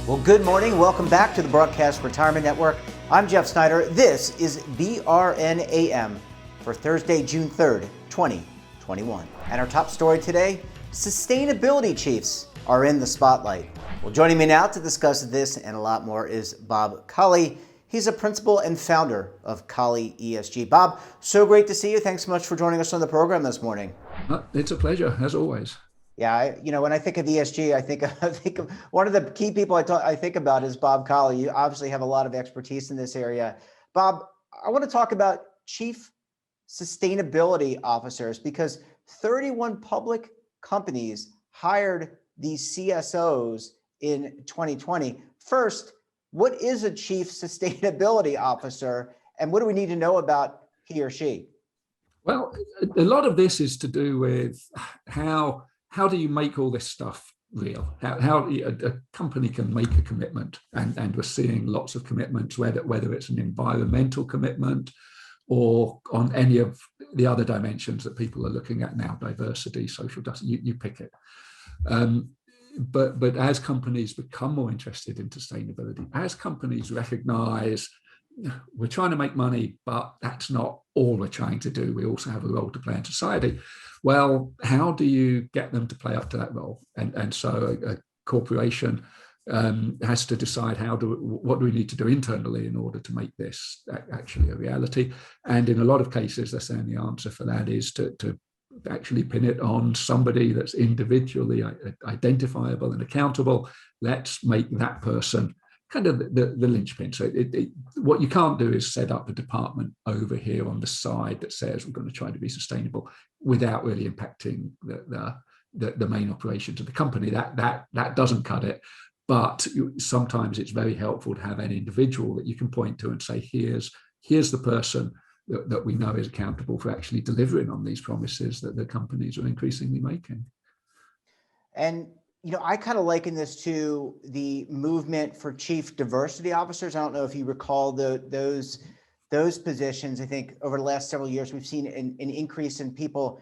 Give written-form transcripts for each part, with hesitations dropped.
Well, good morning. Welcome back to the Broadcast Retirement Network. I'm Jeff Snyder. This is BRN AM for Thursday, June 3rd, 2021. And our top story today, sustainability chiefs are in the spotlight. Well, joining me now to discuss this and a lot more is Bob Colley. He's a principal and founder of Colley ESG. Bob, so great to see you. Thanks so much for joining us on the program this morning. It's a pleasure, as always. Yeah, when I think of ESG, I think of one of the key people I think about is Bob Colley. You obviously have a lot of expertise in this area. Bob, I want to talk about chief sustainability officers because 31 public companies hired these CSOs in 2020. First, what is a chief sustainability officer and what do we need to know about he or she? Well, a lot of this is to do with how do you make all this stuff real? How a company can make a commitment, and we're seeing lots of commitments, whether it's an environmental commitment or on any of the other dimensions that people are looking at now, diversity, social justice, you pick it. But as companies become more interested in sustainability, as companies recognize we're trying to make money, but that's not all we're trying to do. We also have a role to play in society. Well, how do you get them to play up to that role? And so a corporation has to decide what do we need to do internally in order to make this actually a reality. And in a lot of cases, they're saying the answer for that is to actually pin it on somebody that's individually identifiable and accountable. Let's make that person kind of the linchpin. So what you can't do is set up a department over here on the side that says we're going to try to be sustainable without really impacting the main operations of the company. That doesn't cut it. But sometimes it's very helpful to have an individual that you can point to and say, here's the person that we know is accountable for actually delivering on these promises that the companies are increasingly making. And I kind of liken this to the movement for chief diversity officers. I don't know if you recall those positions. I think over the last several years, we've seen an increase in people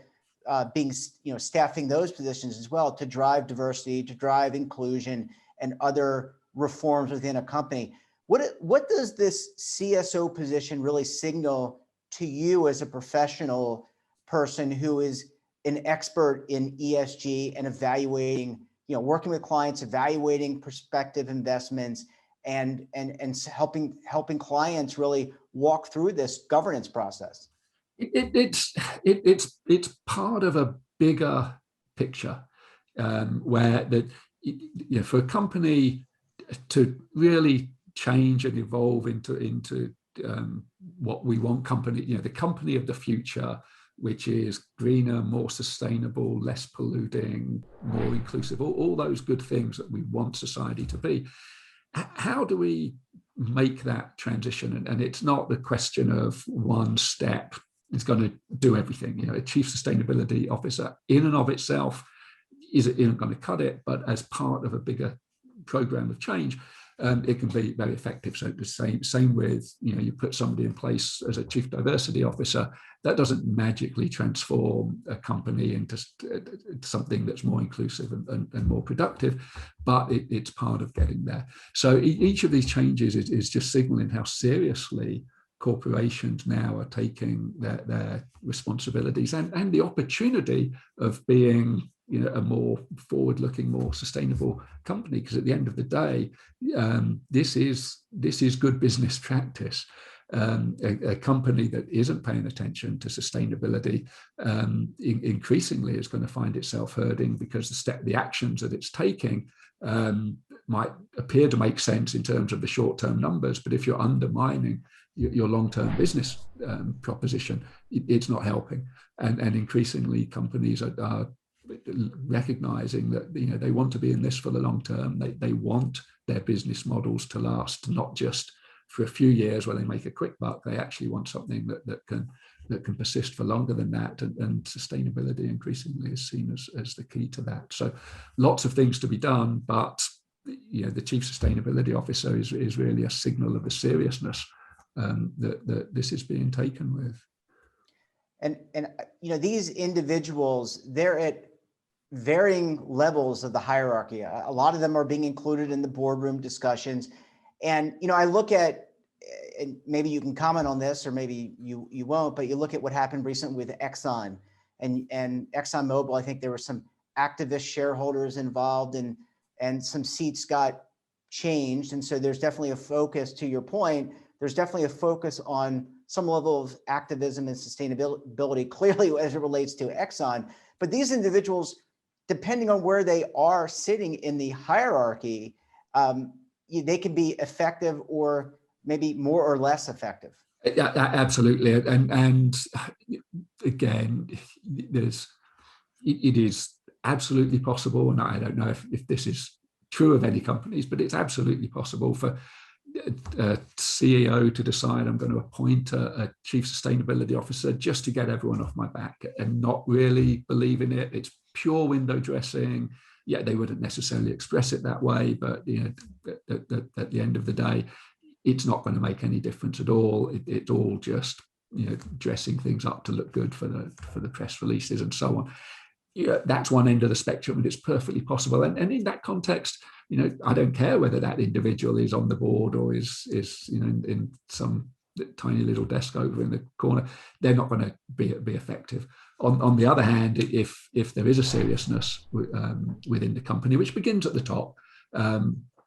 being, staffing those positions as well to drive diversity, to drive inclusion and other reforms within a company. What does this CSO position really signal to you as a professional person who is an expert in ESG and evaluating, working with clients, evaluating prospective investments and helping clients really walk through this governance process? It's part of a bigger picture where for a company to really change and evolve into what we want the company of the future, which is greener, more sustainable, less polluting, more inclusive, all those good things that we want society to be. How do we make that transition? And it's not the question of one step is going to do everything. A chief sustainability officer in and of itself isn't going to cut it, but as part of a bigger program of change, it can be very effective. So the same with, you put somebody in place as a chief diversity officer, that doesn't magically transform a company into something that's more inclusive and more productive, but it's part of getting there. So each of these changes is just signaling how seriously corporations now are taking their responsibilities and the opportunity of being a more forward-looking, more sustainable company. Because at the end of the day, this is good business practice. A company that isn't paying attention to sustainability increasingly is going to find itself hurting because the actions that it's taking might appear to make sense in terms of the short-term numbers, but if you're undermining your long-term business proposition, it's not helping. And increasingly, companies are recognizing that they want to be in this for the long term. They want their business models to last, not just for a few years where they make a quick buck. They actually want something that can persist for longer than that, and sustainability increasingly is seen as the key to that. So lots of things to be done, but the chief sustainability officer is really a signal of the seriousness that this is being taken with. And these individuals, they're at varying levels of the hierarchy. A lot of them are being included in the boardroom discussions. And, I look at, and maybe you can comment on this, or maybe you won't, but you look at what happened recently with Exxon and ExxonMobil. I think there were some activist shareholders involved, and some seats got changed. And so there's definitely a focus, to your point, there's definitely a focus on some level of activism and sustainability, clearly as it relates to Exxon. But these individuals, depending on where they are sitting in the hierarchy, they can be effective or maybe more or less effective. Yeah, absolutely. And again, it is absolutely possible, and I don't know if this is true of any companies, but it's absolutely possible for a CEO to decide, I'm going to appoint a chief sustainability officer just to get everyone off my back, and not really believe in it. It's pure window dressing. Yeah, they wouldn't necessarily express it that way, but at the end of the day, it's not going to make any difference at all. It's all just dressing things up to look good for the press releases and so on. Yeah, that's one end of the spectrum, and it's perfectly possible. And in that context, I don't care whether that individual is on the board or is in some tiny little desk over in the corner. They're not going to be effective. On the other hand, if there is a seriousness within the company, which begins at the top,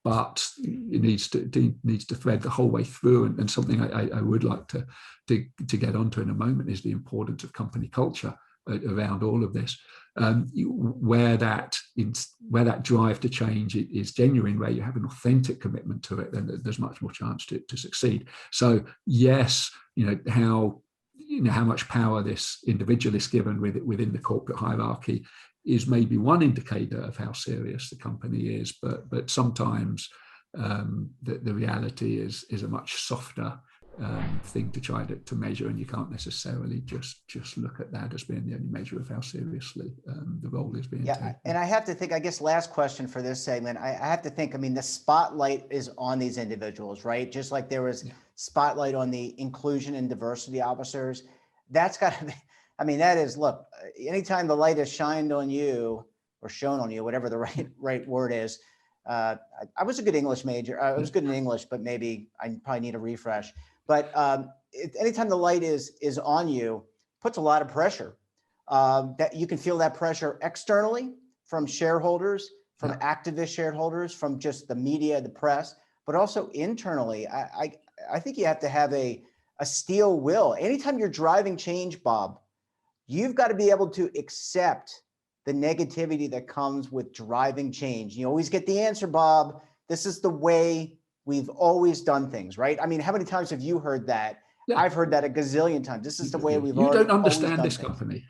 but it needs to thread the whole way through. And something I would like to get onto in a moment is the importance of company culture around all of this, where that drive to change is genuine, where you have an authentic commitment to it, then there's much more chance to succeed. So yes, how much power this individual is given within the corporate hierarchy is maybe one indicator of how serious the company is, but sometimes the reality is a much softer thing to try to measure, and you can't necessarily just look at that as being the only measure of how seriously the role is being taken. And I have to think, I guess, last question for this segment, I have to think, the spotlight is on these individuals, right? Just like there was spotlight on the inclusion and diversity officers. That's got to be, that is, look, anytime the light is shined on you or shown on you, whatever the right word is. I was a good English major. I was good in English, but maybe I probably need a refresh. But anytime the light is on you, puts a lot of pressure. That you can feel that pressure externally from shareholders, from activist shareholders, from just the media, the press, but also internally. I think you have to have a steel will. Anytime you're driving change, Bob, you've got to be able to accept the negativity that comes with driving change. You always get the answer, Bob. This is the way we've always done things, right? How many times have you heard that? Yeah. I've heard that a gazillion times. This is the way we've always done things. You don't understand this company.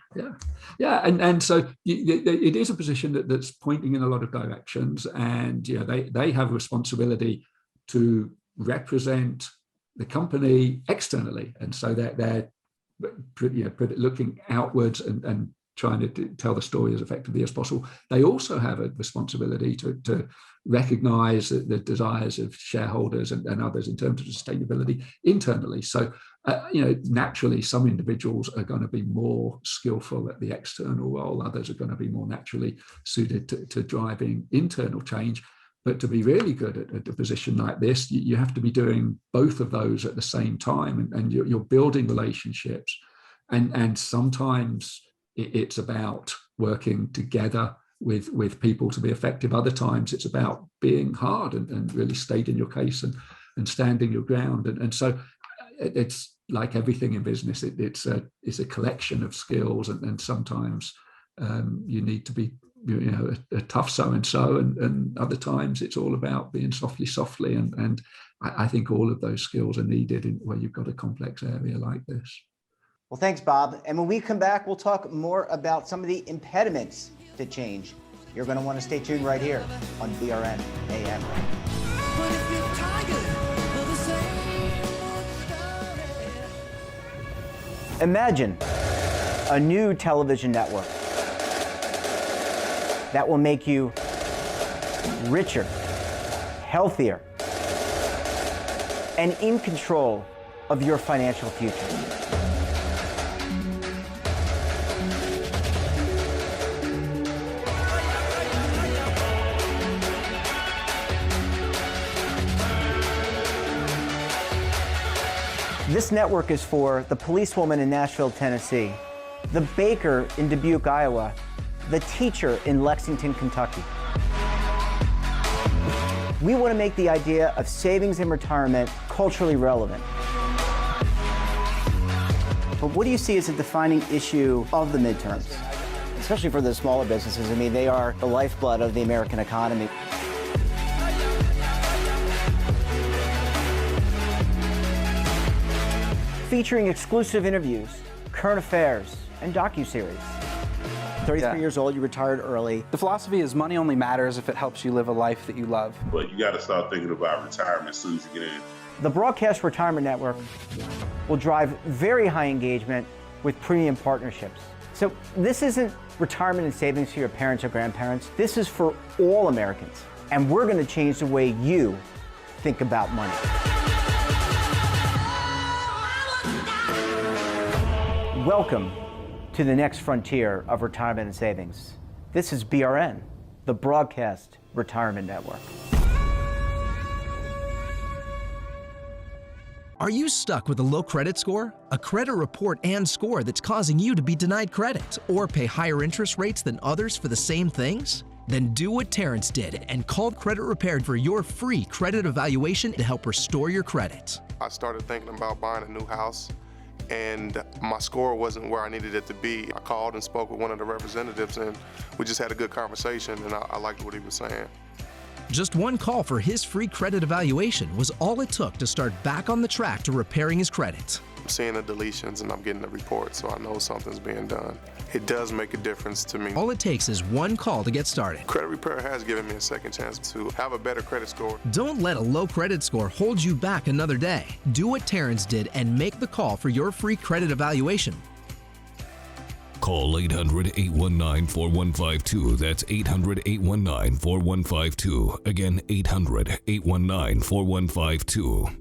Yeah. And so it is a position that's pointing in a lot of directions, and they have a responsibility to represent the company externally, and so they're looking outwards and trying to tell the story as effectively as possible. They also have a responsibility to recognize the desires of shareholders and others in terms of sustainability internally. So, naturally, some individuals are going to be more skillful at the external role. Others are going to be more naturally suited to driving internal change. But to be really good at a position like this, you have to be doing both of those at the same time, and you're building relationships. And sometimes it's about working together with people to be effective. Other times it's about being hard and really stating your case and standing your ground. And so it's like everything in business, it's a collection of skills, and sometimes you need to be a tough so-and-so, and other times it's all about being softly, and I think all of those skills are needed where you've got a complex area like this. Well, thanks, Bob. And when we come back, we'll talk more about some of the impediments to change. You're going to want to stay tuned right here on BRN AM. Imagine a new television network that will make you richer, healthier, and in control of your financial future. This network is for the policewoman in Nashville, Tennessee, the baker in Dubuque, Iowa, the teacher in Lexington, Kentucky. We want to make the idea of savings and retirement culturally relevant. But what do you see as a defining issue of the midterms? Especially for the smaller businesses. I mean, they are the lifeblood of the American economy. Featuring exclusive interviews, current affairs, and docuseries. 33 years old, you retired early. The philosophy is money only matters if it helps you live a life that you love. But you got to start thinking about retirement as soon as you get in. The Broadcast Retirement Network will drive very high engagement with premium partnerships. So this isn't retirement and savings for your parents or grandparents. This is for all Americans. And we're going to change the way you think about money. Welcome to the next frontier of retirement and savings. This is BRN, the Broadcast Retirement Network. Are you stuck with a low credit score? A credit report and score that's causing you to be denied credit or pay higher interest rates than others for the same things? Then do what Terrence did and call Credit Repaired for your free credit evaluation to help restore your credit. I started thinking about buying a new house, and my score wasn't where I needed it to be. I called and spoke with one of the representatives, and we just had a good conversation, and I liked what he was saying. Just one call for his free credit evaluation was all it took to start back on the track to repairing his credit. I'm seeing the deletions and I'm getting the report, so I know something's being done. It does make a difference to me. All it takes is one call to get started. Credit Repair has given me a second chance to have a better credit score. Don't let a low credit score hold you back another day. Do what Terrence did and make the call for your free credit evaluation. Call 800-819-4152. That's 800-819-4152. Again, 800-819-4152.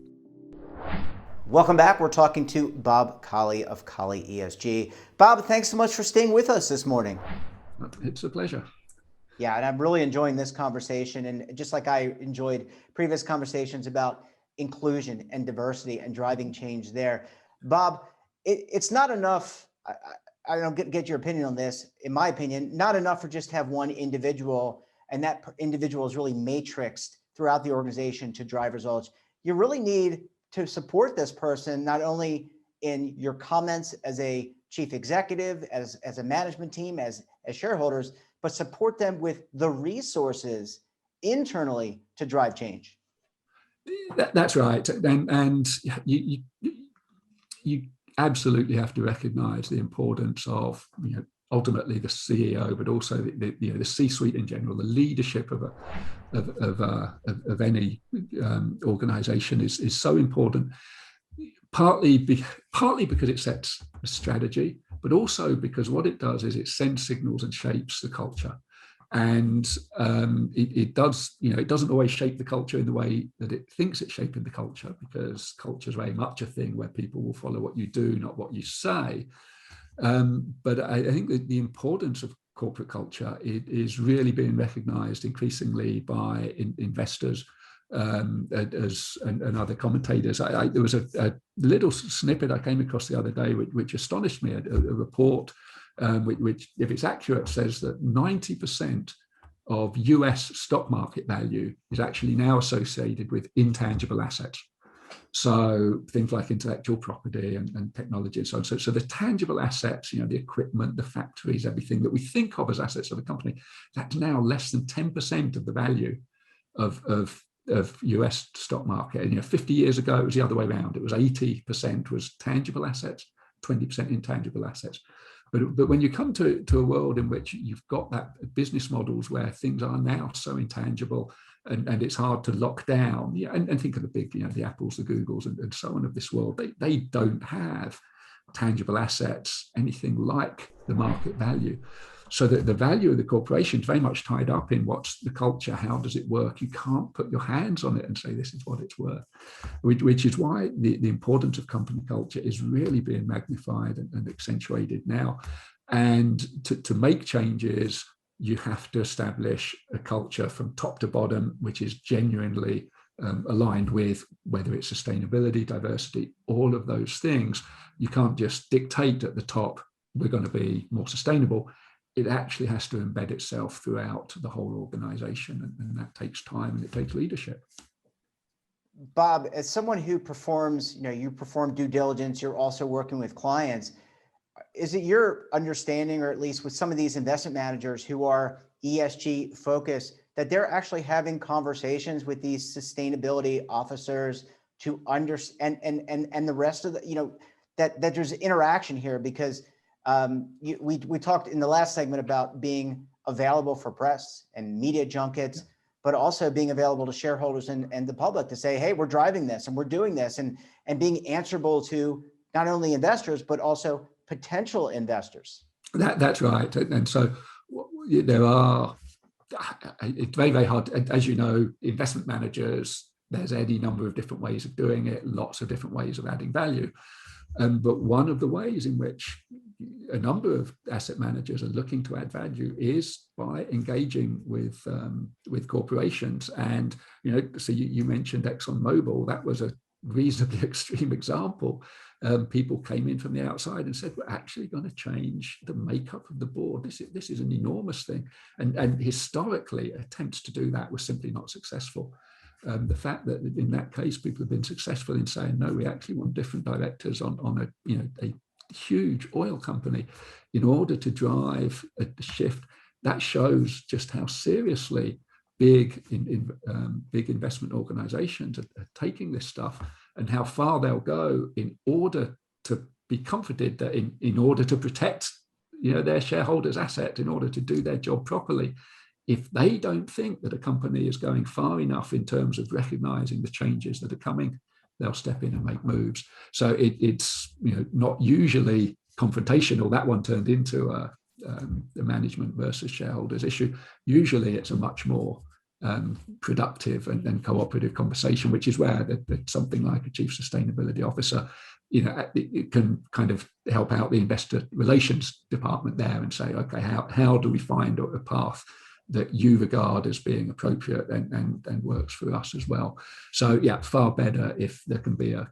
Welcome back. We're talking to Bob Colley of Colley ESG. Bob, thanks so much for staying with us this morning. It's a pleasure. Yeah, and I'm really enjoying this conversation. And just like I enjoyed previous conversations about inclusion and diversity and driving change there. Bob, it's not enough. I don't get your opinion on this. In my opinion, not enough for just have one individual, and that individual is really matrixed throughout the organization to drive results. You really need to support this person, not only in your comments as a chief executive, as a management team, as shareholders, but support them with the resources internally to drive change. That's right. And you absolutely have to recognize the importance of, ultimately the CEO, but also the C-suite in general. The leadership of any organization is so important. Partly because it sets a strategy, but also because what it does is it sends signals and shapes the culture. And it does, it doesn't always shape the culture in the way that it thinks it's shaping the culture, because culture is very much a thing where people will follow what you do, not what you say. But I think that the importance of corporate culture is really being recognized increasingly by investors and other commentators. There was a little snippet I came across the other day which astonished me, a report which, if it's accurate, says that 90% of US stock market value is actually now associated with intangible assets. So things like intellectual property and technology and so on. So the tangible assets, the equipment, the factories, everything that we think of as assets of a company, that's now less than 10% of the value of US stock market. And 50 years ago, it was the other way around. It was 80% was tangible assets, 20% intangible assets. But when you come to a world in which you've got that business models where things are now so intangible and it's hard to lock down, and think of the big, the Apples, the Googles, and so on of this world, they don't have tangible assets, anything like the market value. So that the value of the corporation is very much tied up in what's the culture, how does it work? You can't put your hands on it and say this is what it's worth, which is why the importance of company culture is really being magnified and accentuated now. And to make changes, you have to establish a culture from top to bottom, which is genuinely aligned with whether it's sustainability, diversity, all of those things. You can't just dictate at the top, we're going to be more sustainable. It actually has to embed itself throughout the whole organization, and that takes time and it takes leadership. Bob, as someone who performs, you perform due diligence, you're also working with clients. Is it your understanding, or at least with some of these investment managers who are ESG focused, that they're actually having conversations with these sustainability officers to understand and the rest of the, that there's interaction here? Because we talked in the last segment about being available for press and media junkets, but also being available to shareholders and the public to say, hey, we're driving this and we're doing this, and being answerable to not only investors, but also potential investors. That's right. And so there are, it's very, very hard. As you know, investment managers, there's any number of different ways of doing it, lots of different ways of adding value. But one of the ways in which a number of asset managers are looking to add value is by engaging with corporations. And so you mentioned ExxonMobil. That was a reasonably extreme example. People came in from the outside and said, we're actually going to change the makeup of the board. This is an enormous thing. And historically, attempts to do that were simply not successful. The fact that in that case, people have been successful in saying, no, we actually want different directors on a huge oil company in order to drive a shift, that shows just how seriously big investment organizations are taking this stuff, and how far they'll go in order to be comforted that in order to protect their shareholders' assets, in order to do their job properly, if they don't think that a company is going far enough in terms of recognizing the changes that are coming, they'll step in and make moves. So it's not usually confrontational. That one turned into a management versus shareholders issue. Usually it's a much more productive and cooperative conversation, which is where something like a chief sustainability officer, it can kind of help out the investor relations department there and say, okay, how do we find a path that you regard as being appropriate and works for us as well. So yeah, far better if there can be a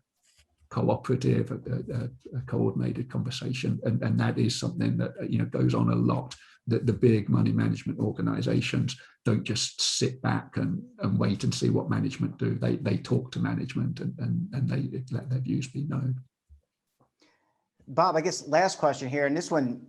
cooperative, a coordinated conversation, and that is something that goes on a lot. That the big money management organizations don't just sit back and wait and see what management do. They talk to management and they let their views be known. Bob, I guess last question here, and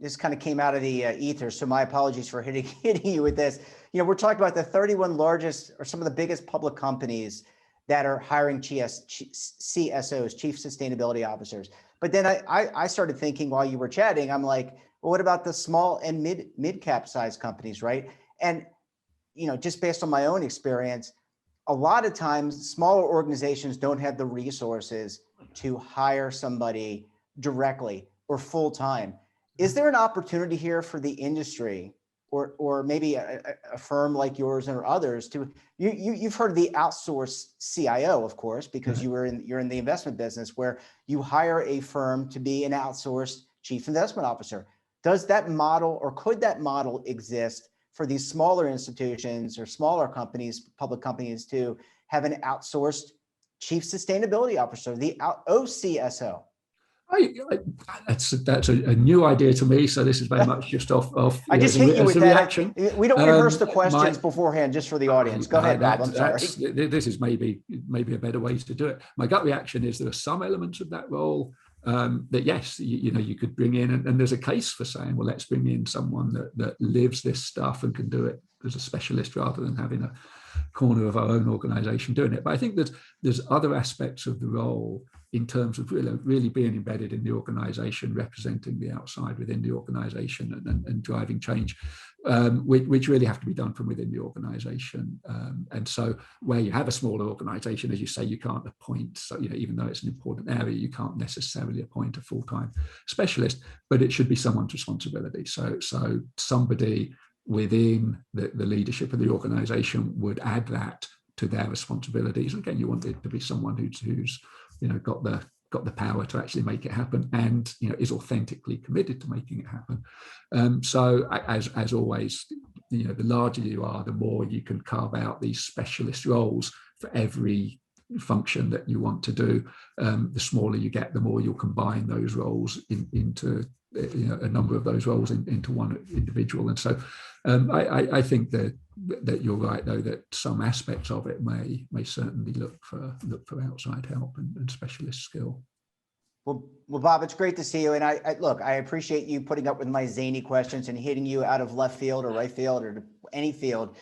this kind of came out of the ether, so my apologies for hitting you with this. We're talking about the 31 largest or some of the biggest public companies that are hiring CSOs, Chief Sustainability Officers. But then I started thinking while you were chatting, I'm like, well, what about the small and mid cap size companies, right? And just based on my own experience, a lot of times smaller organizations don't have the resources to hire somebody directly or full time. Is there an opportunity here for the industry or maybe a firm like yours or others to, you've heard of the outsourced CIO, of course, because you're in the investment business, where you hire a firm to be an outsourced chief investment officer. Does that model, or could that model exist for these smaller institutions or smaller companies, public companies, to have an outsourced chief sustainability officer, the OCSO? That's a new idea to me. So this is very much just off. I just hit you with that. Reaction. We don't rehearse the questions beforehand, just for the audience. Go ahead, Bob. I'm sorry. This is maybe a better way to do it. My gut reaction is there are some elements of that role that yes, you could bring in, and there's a case for saying, well, let's bring in someone that lives this stuff and can do it as a specialist rather than having a corner of our own organization doing it. But I think that there's other aspects of the role in terms of really being embedded in the organization, representing the outside within the organization and driving change, which really have to be done from within the organization. And so where you have a smaller organization, as you say, you can't appoint, so, even though it's an important area, you can't necessarily appoint a full-time specialist, but it should be someone's responsibility. So somebody within the leadership of the organization would add that to their responsibilities. And again, you want it to be someone who's got the power to actually make it happen, and is authentically committed to making it happen. So as always, the larger you are, the more you can carve out these specialist roles for every function that you want to do. The smaller you get, the more you'll combine those roles into a number of those roles into one individual. And so I think that you're right, though, that some aspects of it may certainly look for outside help and specialist skill. Well, Bob, it's great to see you. And I appreciate you putting up with my zany questions and hitting you out of left field or right field or any field.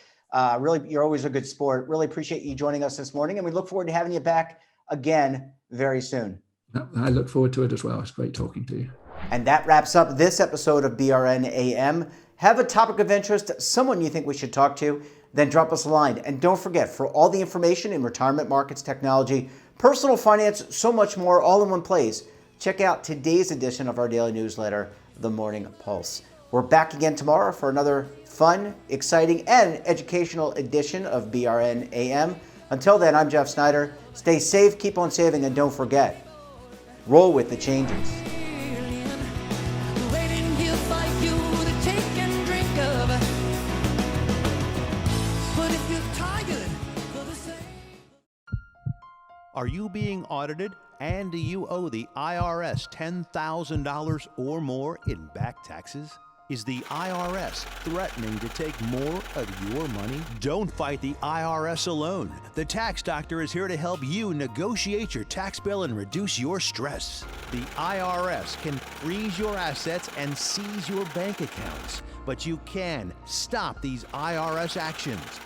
Really, you're always a good sport. Really appreciate you joining us this morning. And we look forward to having you back again very soon. I look forward to it as well. It's great talking to you. And that wraps up this episode of BRN AM. Have a topic of interest, someone you think we should talk to, then drop us a line. And don't forget, for all the information in retirement markets, technology, personal finance, so much more, all in one place, check out today's edition of our daily newsletter, The Morning Pulse. We're back again tomorrow for another fun, exciting, and educational edition of BRN AM. Until then, I'm Jeff Snyder. Stay safe, keep on saving, and don't forget, roll with the changes. Are you being audited, and do you owe the IRS $10,000 or more in back taxes? Is the IRS threatening to take more of your money? Don't fight the IRS alone. The Tax Doctor is here to help you negotiate your tax bill and reduce your stress. The IRS can freeze your assets and seize your bank accounts, but you can stop these IRS actions.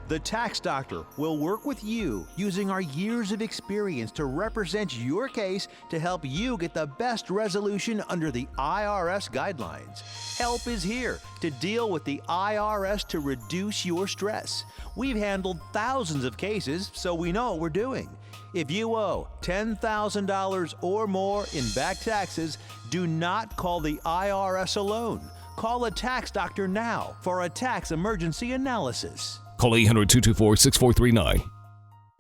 The Tax Doctor will work with you using our years of experience to represent your case to help you get the best resolution under the IRS guidelines. Help is here to deal with the IRS to reduce your stress. We've handled thousands of cases, so we know what we're doing. If you owe $10,000 or more in back taxes, do not call the IRS alone. Call a Tax Doctor now for a tax emergency analysis. Call 800-224-6439.